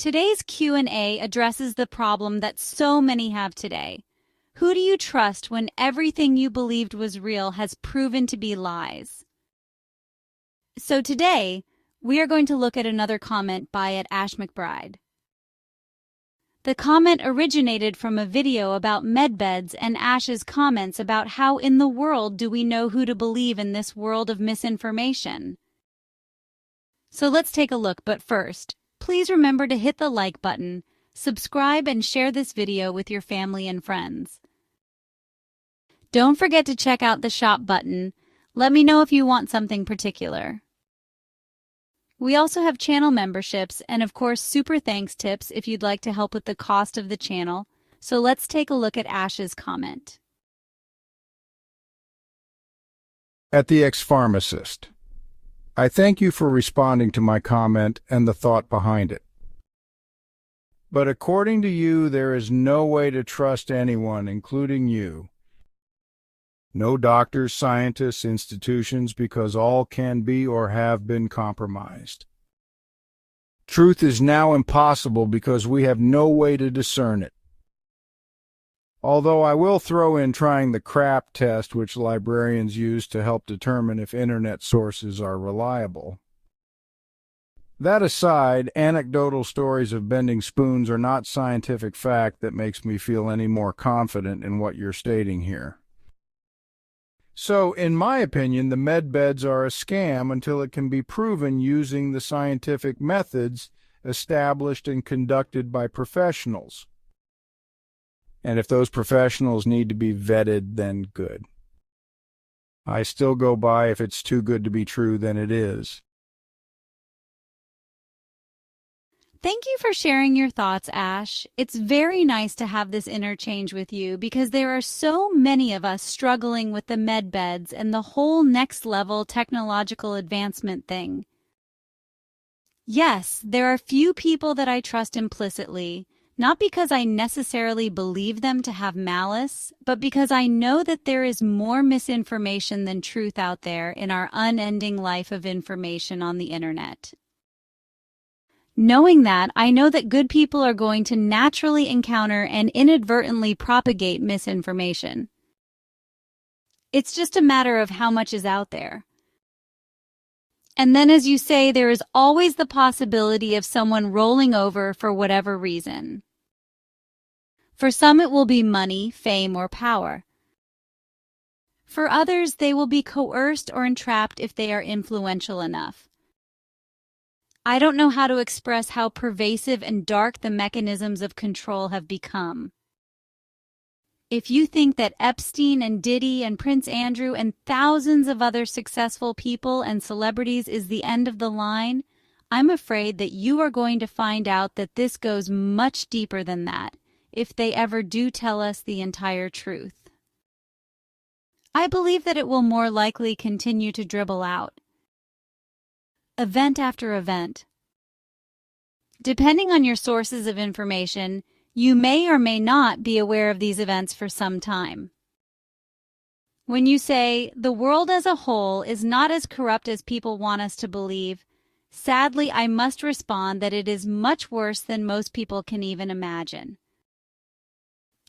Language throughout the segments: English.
Today's Q&A addresses the problem that so many have today. Who do you trust when everything you believed was real has proven to be lies? So today, we are going to look at another comment by @Ash McBride. The comment originated from a video about Medbeds and Ash's comments about how in the world do we know who to believe in this world of misinformation. So let's take a look, but first, please remember to hit the like button, subscribe, and share this video with your family and friends. Don't forget to check out the shop button. Let me know if you want something particular. We also have channel memberships and, of course, super thanks tips if you'd like to help with the cost of the channel. So let's take a look at Ash's comment. At the ex-pharmacist. I thank you for responding to my comment and the thought behind it. But according to you, there is no way to trust anyone, including you. No doctors, scientists, institutions, because all can be or have been compromised. Truth is now impossible because we have no way to discern it. Although I will throw in trying the CRAP test, which librarians use to help determine if internet sources are reliable. That aside, anecdotal stories of bending spoons are not scientific fact that makes me feel any more confident in what you're stating here. So, in my opinion, the Medbeds are a scam until it can be proven using the scientific methods established and conducted by professionals. And if those professionals need to be vetted, then good. I still go by if it's too good to be true, then it is. Thank you for sharing your thoughts, Ash. It's very nice to have this interchange with you because there are so many of us struggling with the Medbeds and the whole next level technological advancement thing. Yes, there are few people that I trust implicitly, not because I necessarily believe them to have malice, but because I know that there is more misinformation than truth out there in our unending life of information on the internet. Knowing that, I know that good people are going to naturally encounter and inadvertently propagate misinformation. It's just a matter of how much is out there. And then, as you say, there is always the possibility of someone rolling over for whatever reason. For some, it will be money, fame, or power. For others, they will be coerced or entrapped if they are influential enough. I don't know how to express how pervasive and dark the mechanisms of control have become. If you think that Epstein and Diddy and Prince Andrew and thousands of other successful people and celebrities is the end of the line, I'm afraid that you are going to find out that this goes much deeper than that, if they ever do tell us the entire truth. I believe that it will more likely continue to dribble out, event after event. Depending on your sources of information, you may or may not be aware of these events for some time. When you say, the world as a whole is not as corrupt as people want us to believe, sadly, I must respond that it is much worse than most people can even imagine.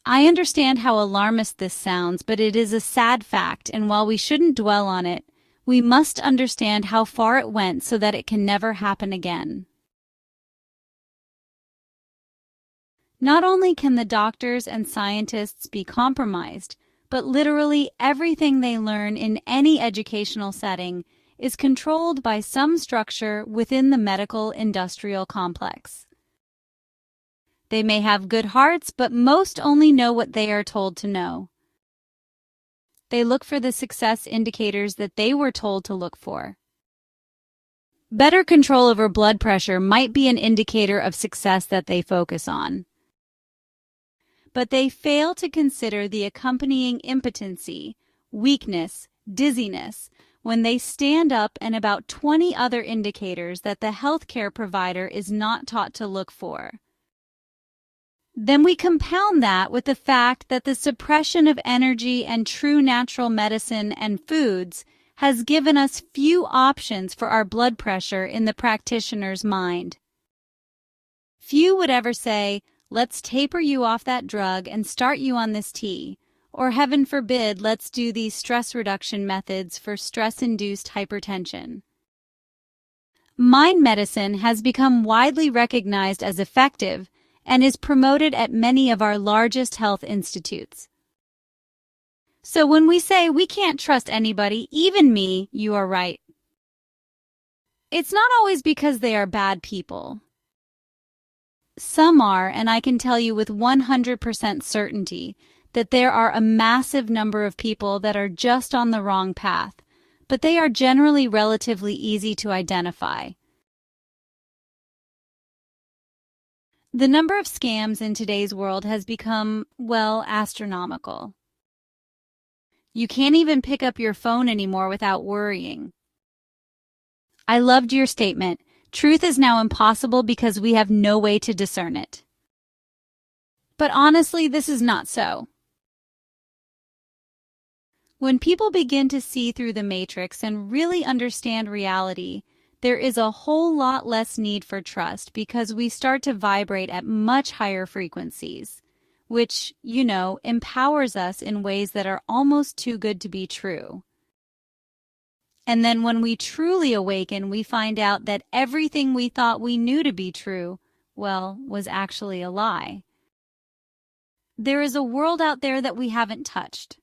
I understand how alarmist this sounds, but it is a sad fact, and while we shouldn't dwell on it, we must understand how far it went so that it can never happen again. Not only can the doctors and scientists be compromised, but literally everything they learn in any educational setting is controlled by some structure within the medical industrial complex. They may have good hearts, but most only know what they are told to know. They look for the success indicators that they were told to look for. Better control over blood pressure might be an indicator of success that they focus on. But they fail to consider the accompanying impotency, weakness, dizziness, when they stand up and about 20 other indicators that the healthcare provider is not taught to look for. Then we compound that with the fact that the suppression of energy and true natural medicine and foods has given us few options for our blood pressure in the practitioner's mind. Few would ever say, let's taper you off that drug and start you on this tea, or heaven forbid, let's do these stress reduction methods for stress-induced hypertension. Mind medicine has become widely recognized as effective and is promoted at many of our largest health institutes. So when we say we can't trust anybody, even me, you are right. It's not always because they are bad people. Some are, and I can tell you with 100% certainty that there are a massive number of people that are just on the wrong path, but they are generally relatively easy to identify. The number of scams in today's world has become, well, astronomical. You can't even pick up your phone anymore without worrying. I loved your statement. Truth is now impossible because we have no way to discern it. But honestly, this is not so. When people begin to see through the matrix and really understand reality, there is a whole lot less need for trust because we start to vibrate at much higher frequencies, which, empowers us in ways that are almost too good to be true. And then when we truly awaken, we find out that everything we thought we knew to be true, was actually a lie. There is a world out there that we haven't touched.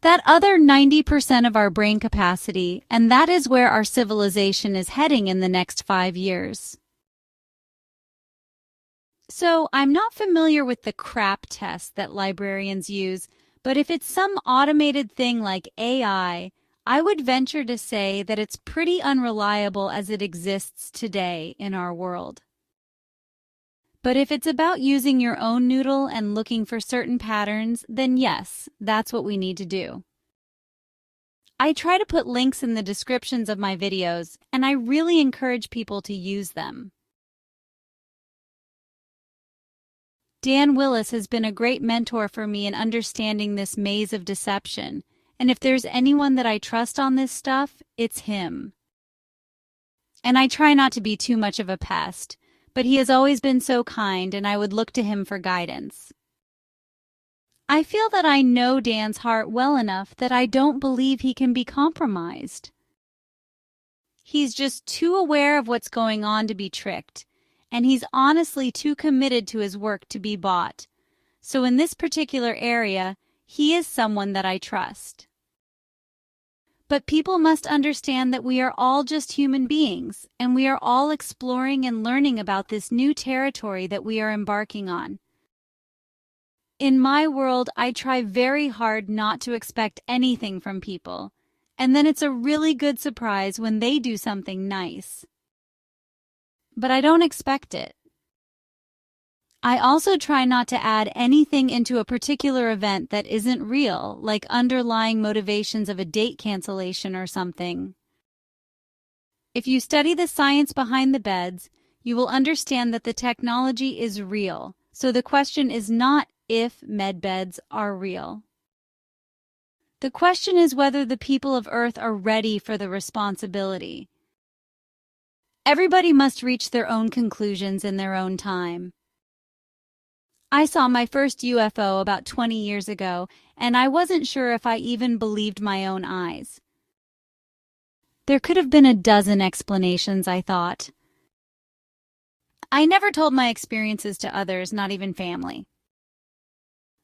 That other 90% of our brain capacity, and that is where our civilization is heading in the next 5 years. So I'm not familiar with the CRAP test that librarians use, but if it's some automated thing like AI, I would venture to say that it's pretty unreliable as it exists today in our world. But if it's about using your own noodle and looking for certain patterns, then yes, that's what we need to do. I try to put links in the descriptions of my videos, and I really encourage people to use them. Dan Willis has been a great mentor for me in understanding this maze of deception, and if there's anyone that I trust on this stuff, it's him. And I try not to be too much of a pest, but he has always been so kind, and I would look to him for guidance. I feel that I know Dan's heart well enough that I don't believe he can be compromised. He's just too aware of what's going on to be tricked, and he's honestly too committed to his work to be bought. So in this particular area, he is someone that I trust. But people must understand that we are all just human beings, and we are all exploring and learning about this new territory that we are embarking on. In my world, I try very hard not to expect anything from people, and then it's a really good surprise when they do something nice. But I don't expect it. I also try not to add anything into a particular event that isn't real, like underlying motivations of a date cancellation or something. If you study the science behind the beds, you will understand that the technology is real, so the question is not if medbeds are real. The question is whether the people of Earth are ready for the responsibility. Everybody must reach their own conclusions in their own time. I saw my first UFO about 20 years ago, and I wasn't sure if I even believed my own eyes. There could have been a dozen explanations, I thought. I never told my experiences to others, not even family.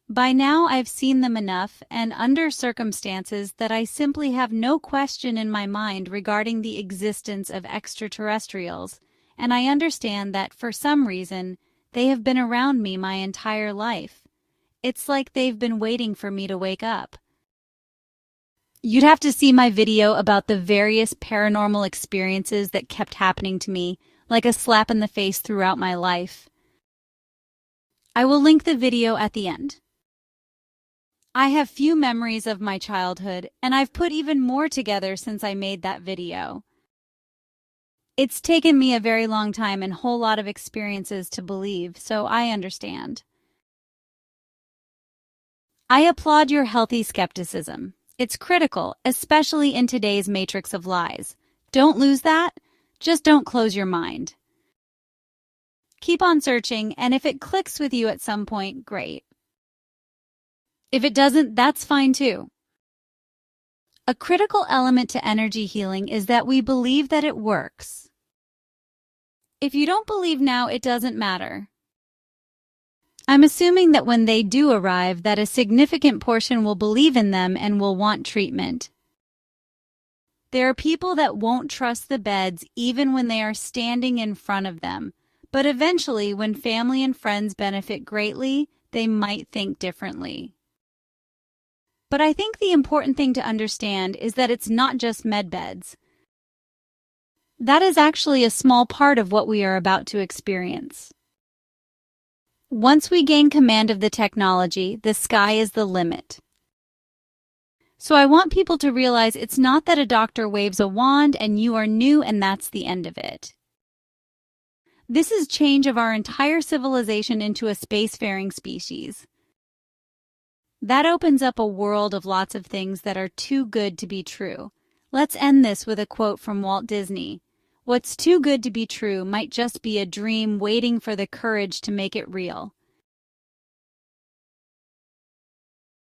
By now, I've seen them enough and under circumstances that I simply have no question in my mind regarding the existence of extraterrestrials, and I understand that for some reason, they have been around me my entire life. It's like they've been waiting for me to wake up. You'd have to see my video about the various paranormal experiences that kept happening to me, like a slap in the face throughout my life. I will link the video at the end. I have few memories of my childhood, and I've put even more together since I made that video. It's taken me a very long time and a whole lot of experiences to believe, so I understand. I applaud your healthy skepticism. It's critical, especially in today's matrix of lies. Don't lose that. Just don't close your mind. Keep on searching, and if it clicks with you at some point, great. If it doesn't, that's fine too. A critical element to energy healing is that we believe that it works. If you don't believe now, it doesn't matter. I'm assuming that when they do arrive, that a significant portion will believe in them and will want treatment. There are people that won't trust the beds even when they are standing in front of them, but eventually, when family and friends benefit greatly, they might think differently. But I think the important thing to understand is that it's not just medbeds. That is actually a small part of what we are about to experience. Once we gain command of the technology, the sky is the limit. So I want people to realize it's not that a doctor waves a wand and you are new and that's the end of it. This is change of our entire civilization into a spacefaring species. That opens up a world of lots of things that are too good to be true. Let's end this with a quote from Walt Disney. What's too good to be true might just be a dream waiting for the courage to make it real.